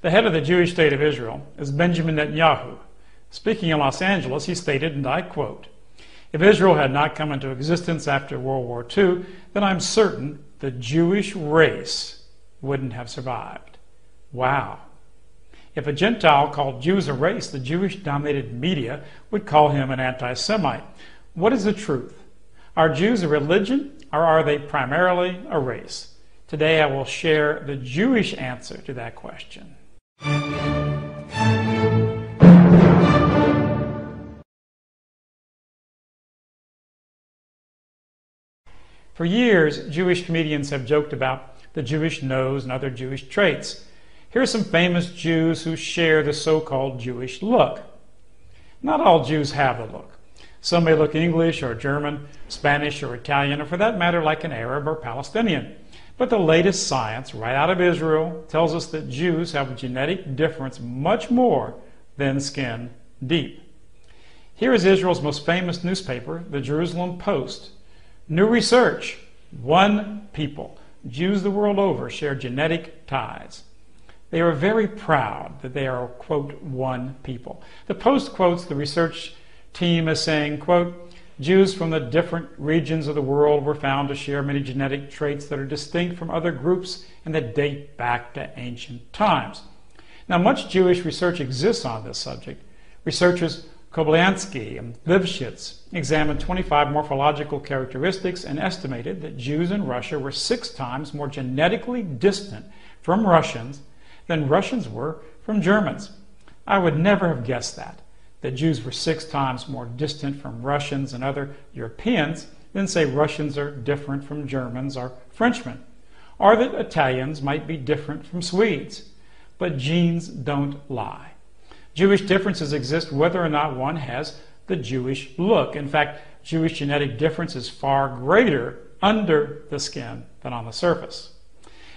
The head of the Jewish state of Israel is Benjamin Netanyahu. Speaking in Los Angeles, he stated, and I quote, "If Israel had not come into existence after World War II, then I'm certain the Jewish race wouldn't have survived." Wow. If a Gentile called Jews a race, the Jewish-dominated media would call him an anti-Semite. What is the truth? Are Jews a religion, or are they primarily a race? Today I will share the Jewish answer to that question. For years, Jewish comedians have joked about the Jewish nose and other Jewish traits. Here are some famous Jews who share the so-called Jewish look. Not all Jews have the look. Some may look English or German, Spanish or Italian, or for that matter like an Arab or Palestinian. But the latest science, right out of Israel, tells us that Jews have a genetic difference much more than skin deep. Here is Israel's most famous newspaper, the Jerusalem Post. New research: one people. Jews the world over share genetic ties. They are very proud that they are, quote, one people. The Post quotes the research team as saying, quote, "Jews from the different regions of the world were found to share many genetic traits that are distinct from other groups and that date back to ancient times." Now, much Jewish research exists on this subject. Researchers Kobliansky and Lifshitz examined 25 morphological characteristics and estimated that Jews in Russia were 6 times more genetically distant from Russians than Russians were from Germans. I would never have guessed that Jews were 6 times more distant from Russians and other Europeans than, say, Russians are different from Germans or Frenchmen, or that Italians might be different from Swedes. But genes don't lie. Jewish differences exist whether or not one has the Jewish look. In fact, Jewish genetic difference is far greater under the skin than on the surface.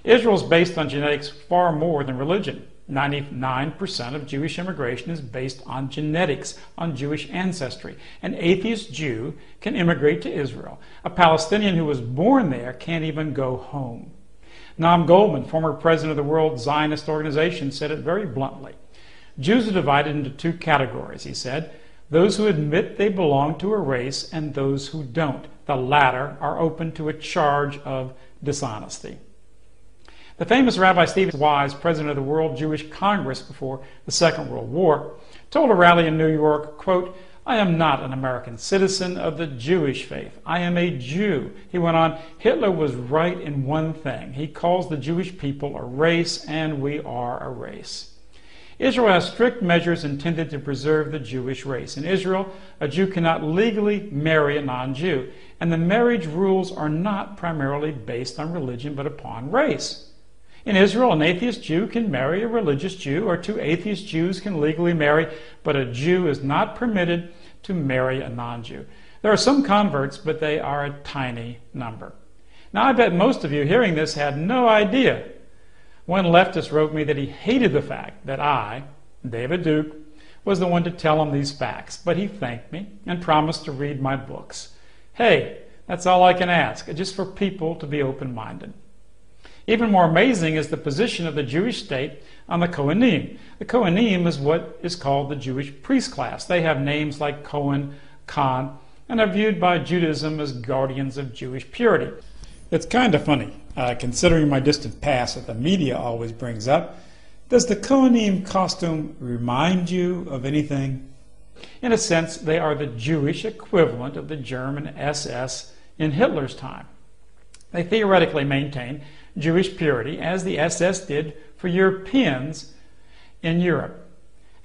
Israel is based on genetics far more than religion. 99% of Jewish immigration is based on genetics, on Jewish ancestry. An atheist Jew can immigrate to Israel. A Palestinian who was born there can't even go home. Noam Goldman, former president of the World Zionist Organization, said it very bluntly. Jews are divided into 2 categories, he said: those who admit they belong to a race and those who don't. The latter are open to a charge of dishonesty. The famous Rabbi Stephen Wise, president of the World Jewish Congress before the Second World War, told a rally in New York, quote, "I am not an American citizen of the Jewish faith. I am a Jew." He went on, "Hitler was right in one thing. He calls the Jewish people a race, and we are a race." Israel has strict measures intended to preserve the Jewish race. In Israel, a Jew cannot legally marry a non-Jew, and the marriage rules are not primarily based on religion but upon race. In Israel, an atheist Jew can marry a religious Jew, or 2 atheist Jews can legally marry, but a Jew is not permitted to marry a non-Jew. There are some converts, but they are a tiny number. Now, I bet most of you hearing this had no idea. One leftist wrote me that he hated the fact that I, David Duke, was the one to tell him these facts, but he thanked me and promised to read my books. Hey, that's all I can ask, just for people to be open-minded. Even more amazing is the position of the Jewish state on the Kohanim. The Kohanim is what is called the Jewish priest class. They have names like Cohen, Khan, and are viewed by Judaism as guardians of Jewish purity. It's kind of funny, considering my distant past that the media always brings up. Does the Kohanim costume remind you of anything? In a sense, they are the Jewish equivalent of the German SS in Hitler's time. They theoretically maintain Jewish purity, as the SS did for Europeans in Europe.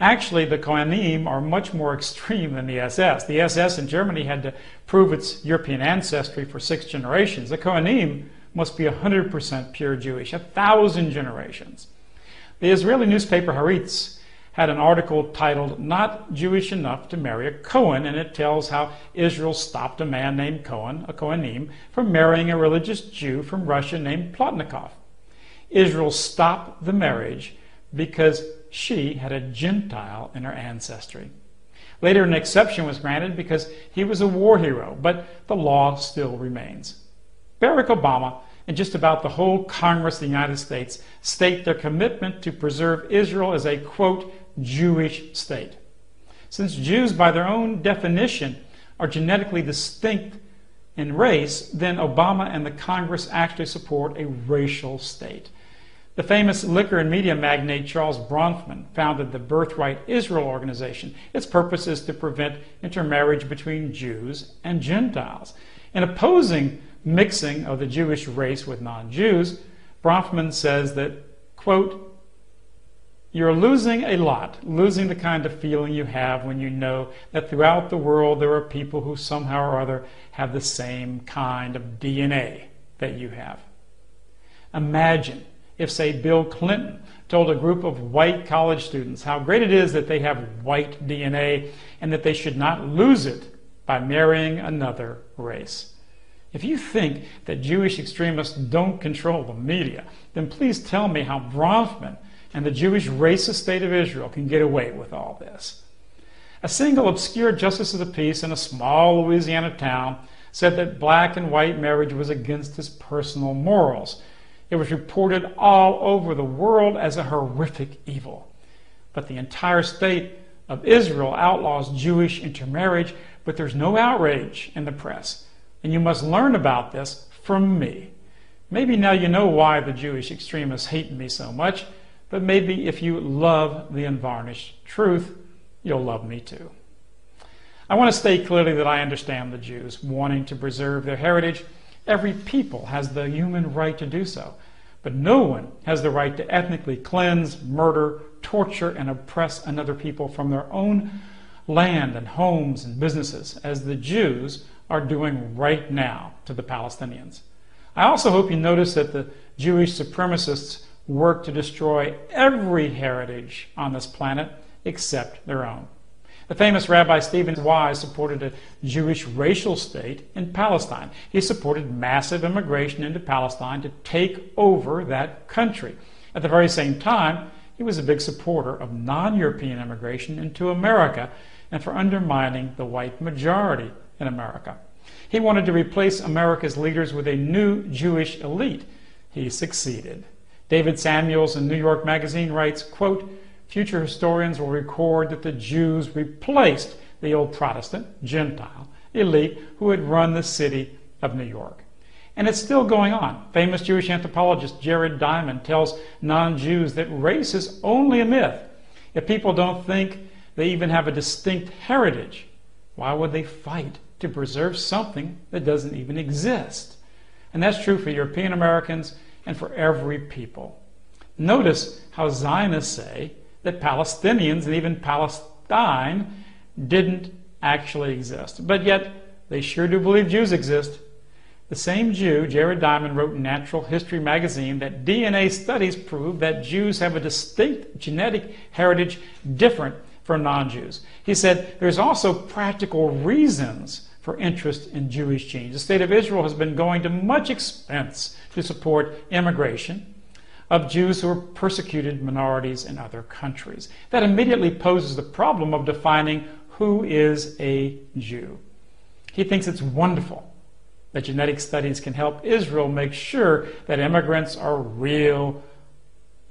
Actually, the Kohanim are much more extreme than the SS. The SS in Germany had to prove its European ancestry for 6 generations. The Kohanim must be 100% pure Jewish, 1,000 generations. The Israeli newspaper Haaretz had an article titled "Not Jewish Enough to Marry a Cohen," and it tells how Israel stopped a man named Cohen, a Kohanim, from marrying a religious Jew from Russia named Plotnikov. Israel stopped the marriage because she had a Gentile in her ancestry. Later, an exception was granted because he was a war hero, but the law still remains. Barack Obama and just about the whole Congress of the United States state their commitment to preserve Israel as a, quote, Jewish state. Since Jews, by their own definition, are genetically distinct in race, then Obama and the Congress actually support a racial state. The famous liquor and media magnate Charles Bronfman founded the Birthright Israel organization. Its purpose is to prevent intermarriage between Jews and Gentiles. In opposing mixing of the Jewish race with non-Jews, Bronfman says that, quote, you're losing a lot, losing the kind of feeling you have when you know that throughout the world there are people who somehow or other have the same kind of DNA that you have. Imagine if, say, Bill Clinton told a group of white college students how great it is that they have white DNA and that they should not lose it by marrying another race. If you think that Jewish extremists don't control the media, then please tell me how Bronfman and the Jewish racist state of Israel can get away with all this. A single obscure justice of the peace in a small Louisiana town said that black and white marriage was against his personal morals. It was reported all over the world as a horrific evil. But the entire state of Israel outlaws Jewish intermarriage, but there's no outrage in the press. And you must learn about this from me. Maybe now you know why the Jewish extremists hate me so much, but maybe if you love the unvarnished truth, you'll love me too. I want to state clearly that I understand the Jews wanting to preserve their heritage. Every people has the human right to do so, but no one has the right to ethnically cleanse, murder, torture, and oppress another people from their own land and homes and businesses, as the Jews are doing right now to the Palestinians. I also hope you notice that the Jewish supremacists work to destroy every heritage on this planet except their own. The famous Rabbi Stephen Wise supported a Jewish racial state in Palestine. He supported massive immigration into Palestine to take over that country. At the very same time, he was a big supporter of non-European immigration into America and for undermining the white majority in America. He wanted to replace America's leaders with a new Jewish elite. He succeeded. David Samuels in New York Magazine writes, quote, future historians will record that the Jews replaced the old Protestant, Gentile elite who had run the city of New York. And it's still going on. Famous Jewish anthropologist Jared Diamond tells non-Jews that race is only a myth. If people don't think they even have a distinct heritage, why would they fight to preserve something that doesn't even exist? And that's true for European Americans and for every people. Notice how Zionists say that Palestinians and even Palestine didn't actually exist. But yet, they sure do believe Jews exist. The same Jew, Jared Diamond, wrote in Natural History magazine that DNA studies prove that Jews have a distinct genetic heritage different from non-Jews. He said there's also practical reasons for interest in Jewish genes. The state of Israel has been going to much expense to support immigration of Jews who are persecuted minorities in other countries. That immediately poses the problem of defining who is a Jew. He thinks it's wonderful that genetic studies can help Israel make sure that immigrants are real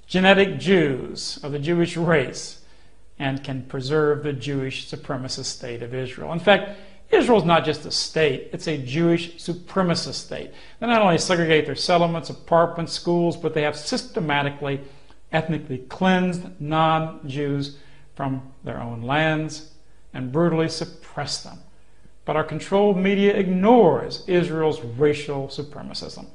genetic Jews of the Jewish race and can preserve the Jewish supremacist state of Israel. In fact, Israel is not just a state, it's a Jewish supremacist state. They not only segregate their settlements, apartments, schools, but they have systematically, ethnically cleansed non-Jews from their own lands and brutally suppressed them. But our controlled media ignores Israel's racial supremacism.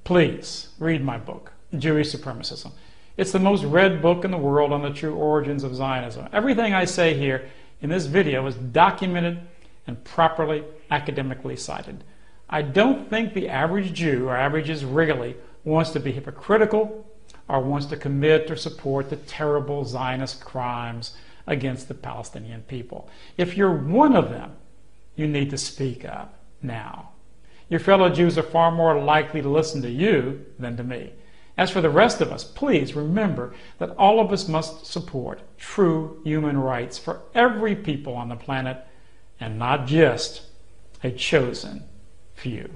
Please read my book, Jewish Supremacism. It's the most read book in the world on the true origins of Zionism. Everything I say here in this video is documented and properly academically cited. I don't think the average Jew or average Israeli wants to be hypocritical or wants to commit or support the terrible Zionist crimes against the Palestinian people. If you're one of them, you need to speak up now. Your fellow Jews are far more likely to listen to you than to me. As for the rest of us, please remember that all of us must support true human rights for every people on the planet and not just a chosen few.